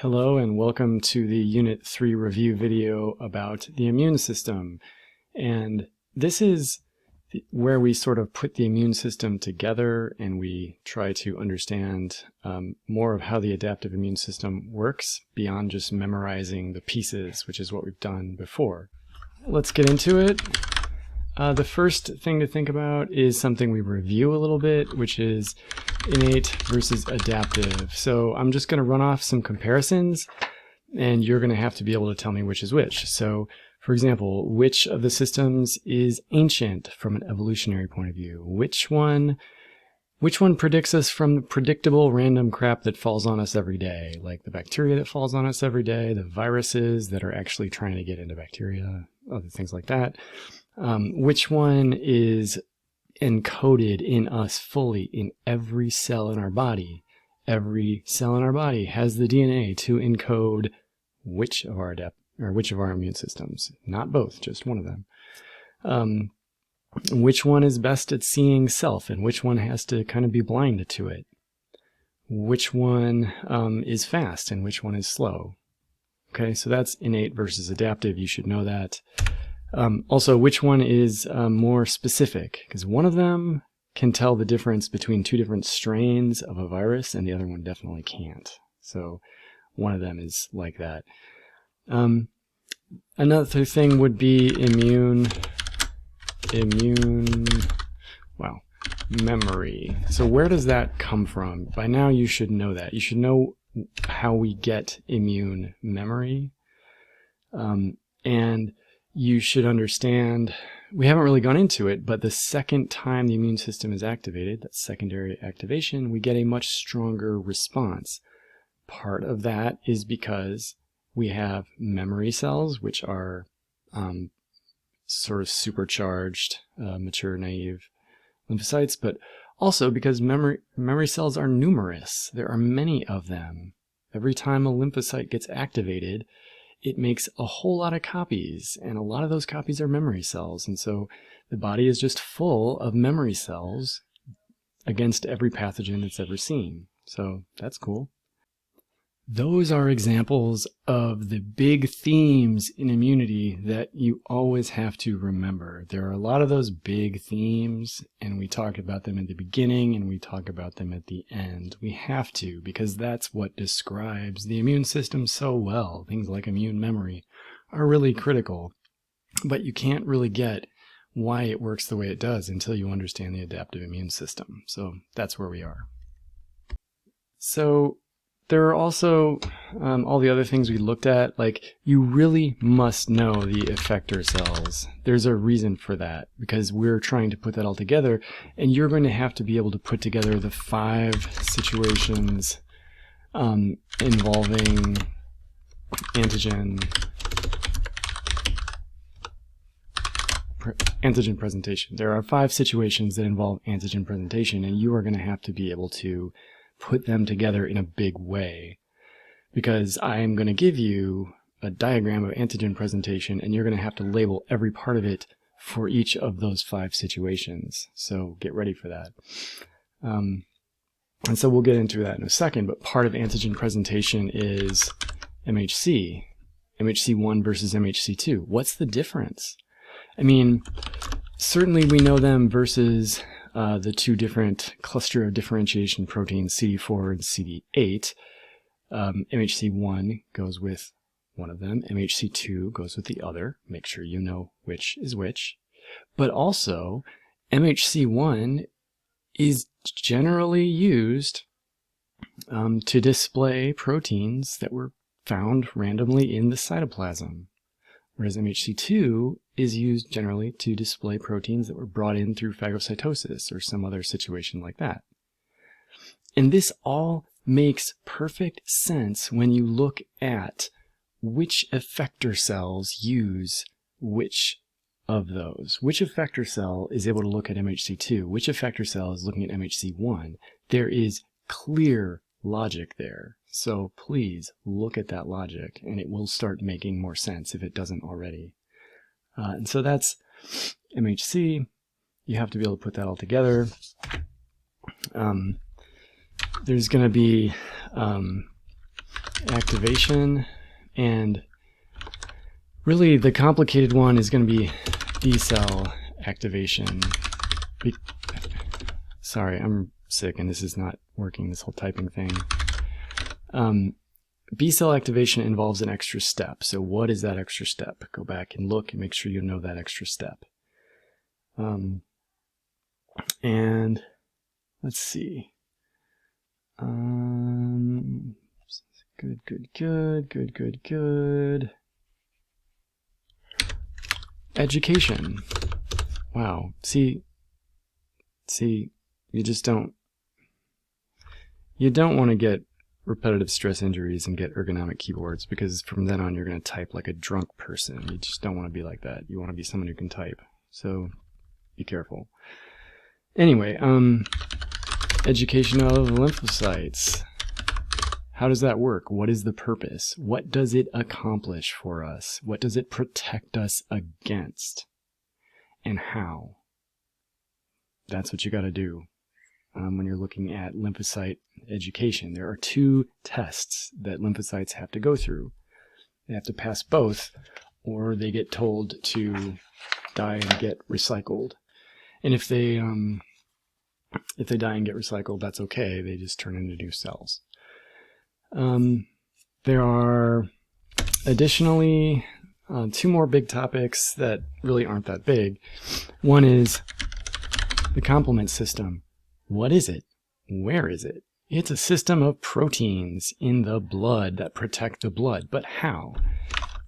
Hello and welcome to the Unit 3 review video about the immune system. And this is where we sort of put the immune system together and we try to understand more of how the adaptive immune system works beyond just memorizing the pieces, which is what we've done before. Let's get into it. The first thing to think about is something we review a little bit, which is innate versus adaptive. So I'm just going to run off some comparisons and you're going to have to be able to tell me which is which. So for example, which of the systems is ancient from an evolutionary point of view? Which one predicts us from the predictable random crap that falls on us every day, like the bacteria that falls on us every day, the viruses that are actually trying to get into bacteria, other things like that. Which one is encoded in us fully in every cell in our body? Every cell in our body has the DNA to encode which of our immune systems, not both, just one of them. Which one is best at seeing self and which one has to kind of be blind to it? Which one is fast and which one is slow? Okay, so that's innate versus adaptive. You should know that. Also, which one is more specific? Because one of them can tell the difference between two different strains of a virus and the other one definitely can't. So one of them is like that. Another thing would be memory. So where does that come from? By now you should know that. You should know how we get immune memory. And you should understand, we haven't really gone into it, but the second time the immune system is activated, that secondary activation, we get a much stronger response. Part of that is because we have memory cells, which are sort of supercharged, mature, naive lymphocytes, but also because memory cells are numerous. There are many of them. Every time a lymphocyte gets activated, it makes a whole lot of copies, and a lot of those copies are memory cells. And so the body is just full of memory cells against every pathogen it's ever seen. So that's cool. Those are examples of the big themes in immunity that you always have to remember. There are a lot of those big themes, and we talk about them at the beginning and we talk about them at the end. We have to, because that's what describes the immune system so well. Things like immune memory are really critical, but you can't really get why it works the way it does until you understand the adaptive immune system. So that's where we are. So there are also all the other things we looked at, like you really must know the effector cells. There's a reason for that, because we're trying to put that all together, and you're going to have to be able to put together the 5 situations involving antigen presentation. There are 5 situations that involve antigen presentation, and you are going to have to be able to put them together in a big way, because I am going to give you a diagram of antigen presentation and you're going to have to label every part of it for each of those 5 situations. So get ready for that. And so we'll get into that in a second, but part of antigen presentation is MHC, MHC1 versus MHC2. What's the difference? I mean, certainly we know them versus the 2 different cluster of differentiation proteins, CD4 and CD8. MHC1 goes with one of them. MHC2 goes with the other. Make sure you know which is which. But also, MHC1 is generally used to display proteins that were found randomly in the cytoplasm, whereas MHC2 is used generally to display proteins that were brought in through phagocytosis or some other situation like that. And this all makes perfect sense when you look at which effector cells use which of those. Which effector cell is able to look at MHC2? Which effector cell is looking at MHC1? There is clear logic there. So please look at that logic and it will start making more sense if it doesn't already. And so that's MHC. You have to be able to put that all together. There's going to be activation, and really the complicated one is going to be B cell activation. Sorry, I'm sick and this is not working, this whole typing thing. B cell activation involves an extra step. So what is that extra step? Go back and look and make sure you know that extra step. And let's see. Good. Education. Wow. See, you just don't want to get repetitive stress injuries and get ergonomic keyboards, because from then on you're going to type like a drunk person. You just don't want to be like that. You want to be someone who can type. So be careful. Anyway, education of lymphocytes. How does that work? What is the purpose? What does it accomplish for us? What does it protect us against? And how? That's what you got to do when you're looking at lymphocyte education. There are two tests that lymphocytes have to go through. They have to pass both, or they get told to die and get recycled. And if they die and get recycled, that's okay. They just turn into new cells. There are additionally two more big topics that really aren't that big. One is the complement system. What is it? Where is it? It's a system of proteins in the blood that protect the blood. But how?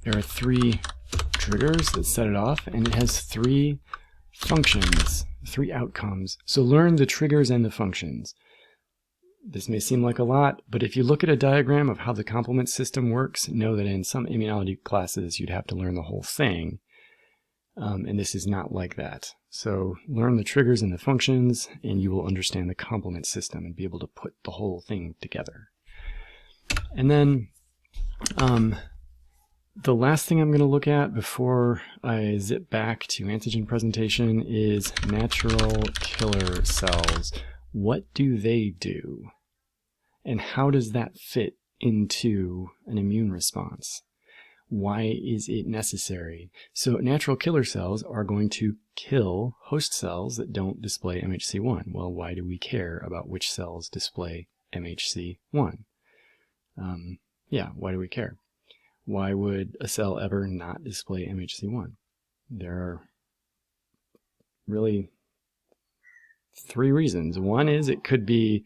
There are three triggers that set it off, and it has three functions, three outcomes. So learn the triggers and the functions. This may seem like a lot, but if you look at a diagram of how the complement system works, know that in some immunology classes you'd have to learn the whole thing. And this is not like that. So learn the triggers and the functions, and you will understand the complement system and be able to put the whole thing together. And then the last thing I'm going to look at before I zip back to antigen presentation is natural killer cells. What do they do? And how does that fit into an immune response? Why is it necessary? So natural killer cells are going to kill host cells that don't display MHC1. Well, why do we care about which cells display MHC1? Why do we care? Why would a cell ever not display MHC1? There are really three reasons. One is it could be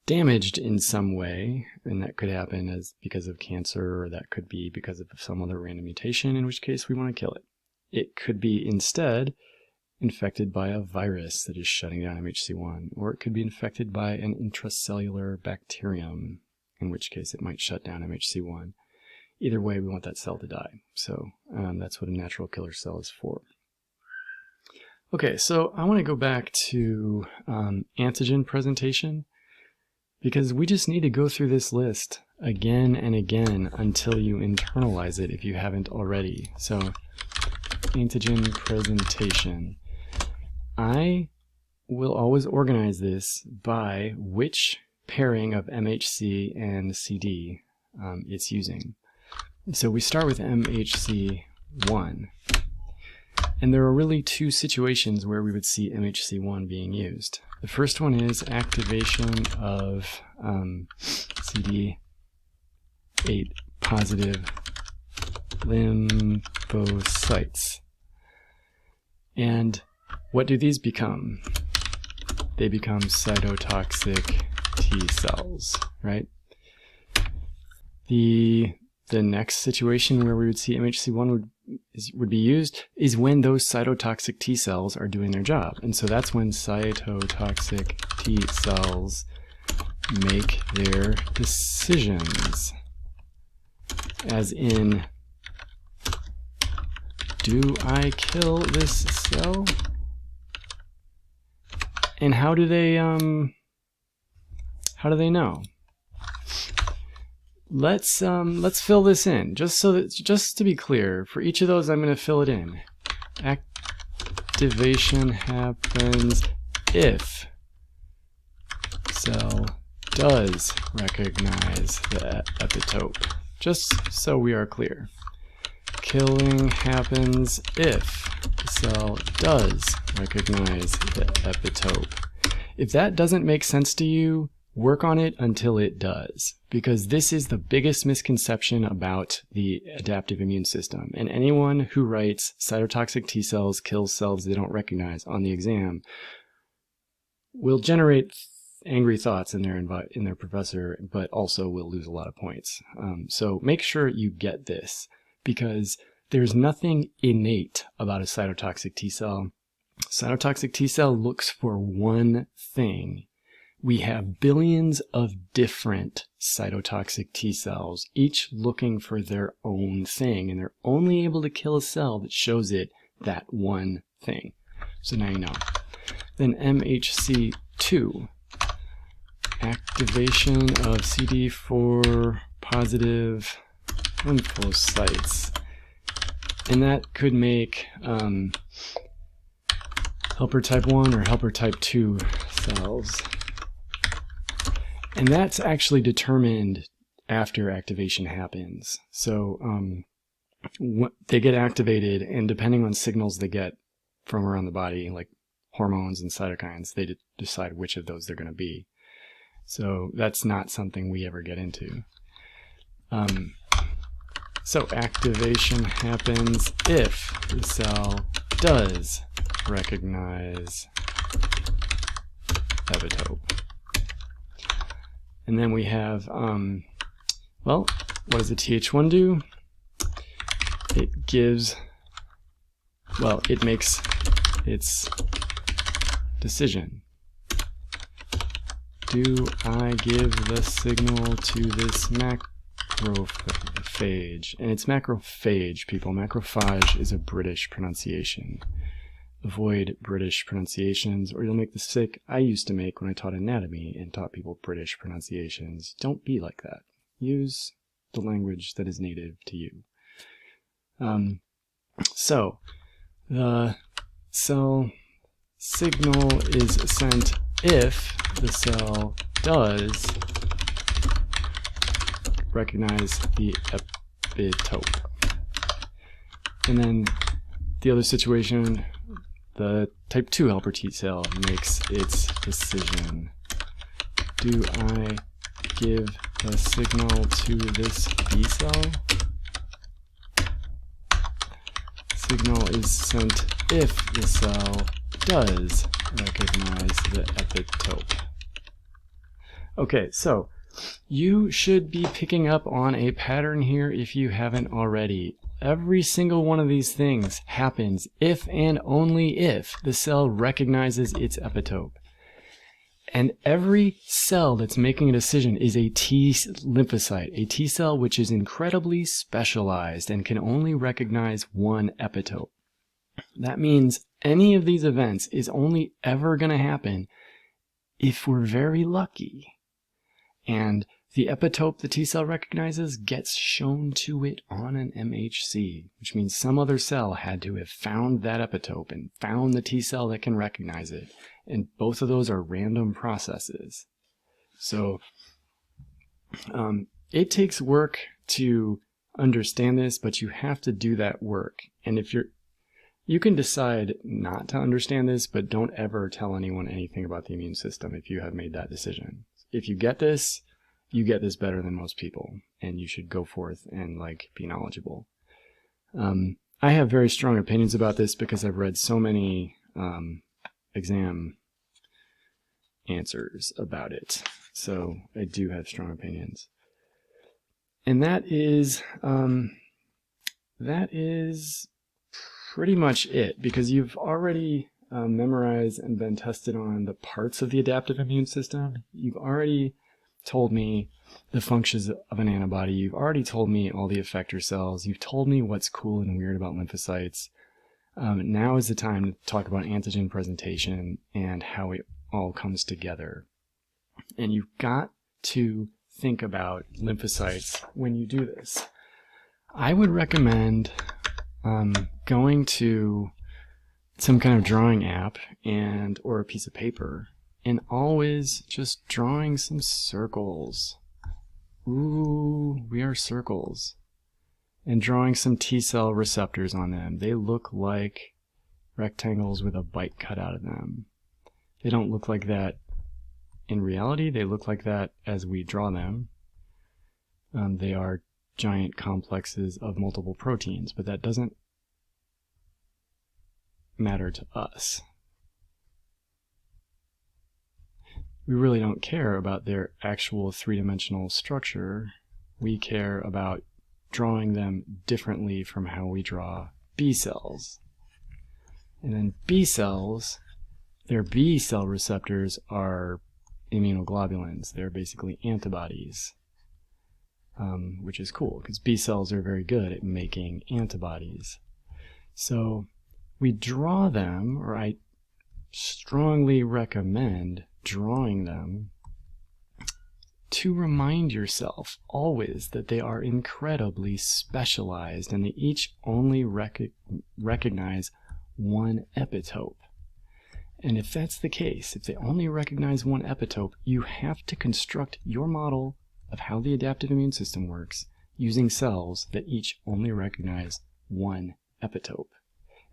damaged in some way, and that could happen because of cancer, or that could be because of some other random mutation, in which case we want to kill it. It could be instead infected by a virus that is shutting down MHC1, or it could be infected by an intracellular bacterium, in which case it might shut down MHC1. Either way, we want that cell to die. So that's what a natural killer cell is for. Okay, so I want to go back to antigen presentation, because we just need to go through this list again and again until you internalize it if you haven't already. So antigen presentation. I will always organize this by which pairing of MHC and CD it's using. So we start with MHC1. And there are really two situations where we would see MHC1 being used. The first one is activation of CD8 positive lymphocytes. And what do these become? They become cytotoxic T cells, right? The next situation where we would see MHC1 would be used is when those cytotoxic T cells are doing their job. And so that's when cytotoxic T cells make their decisions. As in, do I kill this cell? And how do they know? Let's fill this in, just to be clear. For each of those, I'm going to fill it in. Activation happens if cell does recognize the epitope. Just so we are clear. Killing happens if the cell does recognize the epitope. If that doesn't make sense to you, work on it until it does, because this is the biggest misconception about the adaptive immune system. And anyone who writes cytotoxic T cells kill cells they don't recognize on the exam will generate angry thoughts in their professor, but also will lose a lot of points. So make sure you get this, because there's nothing innate about a cytotoxic T cell. Cytotoxic T cell looks for one thing. We have billions of different cytotoxic T cells, each looking for their own thing, and they're only able to kill a cell that shows it that one thing. So now you know. Then MHC2, activation of CD4 positive lymphocytes. And that could make helper type 1 or helper type 2 cells. And that's actually determined after activation happens. So they get activated, and depending on signals they get from around the body, like hormones and cytokines, they decide which of those they're going to be. So that's not something we ever get into. So activation happens if the cell does recognize epitope. And then we have, well, what does the Th1 do? It gives, well, it makes its decision. Do I give the signal to this macrophage? And it's macrophage, people. Macrophage is a British pronunciation. Avoid British pronunciations or you'll make the mistake I used to make when I taught anatomy and taught people British pronunciations. Don't be like that. Use the language that is native to you. So the cell signal is sent if the cell does recognize the epitope. And then the other situation, the type 2 helper T cell makes its decision. Do I give the signal to this B cell? Signal is sent if the cell does recognize the epitope. Okay, so you should be picking up on a pattern here if you haven't already. Every single one of these things happens if and only if the cell recognizes its epitope. And every cell that's making a decision is a T lymphocyte, a T cell which is incredibly specialized and can only recognize one epitope. That means any of these events is only ever going to happen if we're very lucky. And the epitope the T cell recognizes gets shown to it on an MHC, which means some other cell had to have found that epitope and found the T cell that can recognize it. And both of those are random processes. So it takes work to understand this, but you have to do that work. And if you can decide not to understand this, but don't ever tell anyone anything about the immune system if you have made that decision. If you get this, you get this better than most people, and you should go forth and be knowledgeable. I have very strong opinions about this because I've read so many exam answers about it. So I do have strong opinions. And that is pretty much it, because you've already memorized and been tested on the parts of the adaptive immune system. You've already told me the functions of an antibody. You've already told me all the effector cells. You've told me what's cool and weird about lymphocytes. Now is the time to talk about antigen presentation and how it all comes together. And you've got to think about lymphocytes when you do this. I would recommend going to some kind of drawing app or a piece of paper and always just drawing some circles. Ooh, we are circles. And drawing some T-cell receptors on them. They look like rectangles with a bite cut out of them. They don't look like that in reality. They look like that as we draw them. They are giant complexes of multiple proteins, but that doesn't matter to us. We really don't care about their actual three-dimensional structure. We care about drawing them differently from how we draw B cells. And then B cells, their B cell receptors are immunoglobulins. They're basically antibodies, which is cool because B cells are very good at making antibodies. So we draw them, or I strongly recommend drawing them to remind yourself always that they are incredibly specialized and they each only recognize one epitope. And if that's the case, if they only recognize one epitope, you have to construct your model of how the adaptive immune system works using cells that each only recognize one epitope.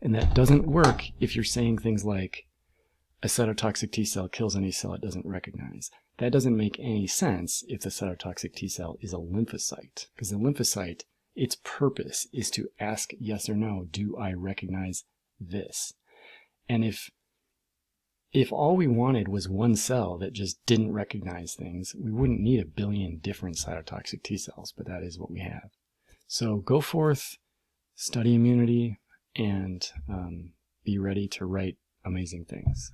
And that doesn't work if you're saying things like, a cytotoxic T cell kills any cell it doesn't recognize. That doesn't make any sense if the cytotoxic T cell is a lymphocyte, because the lymphocyte, its purpose is to ask yes or no, do I recognize this? And if all we wanted was one cell that just didn't recognize things, we wouldn't need a billion different cytotoxic T cells, but that is what we have. So go forth, study immunity, and be ready to write amazing things.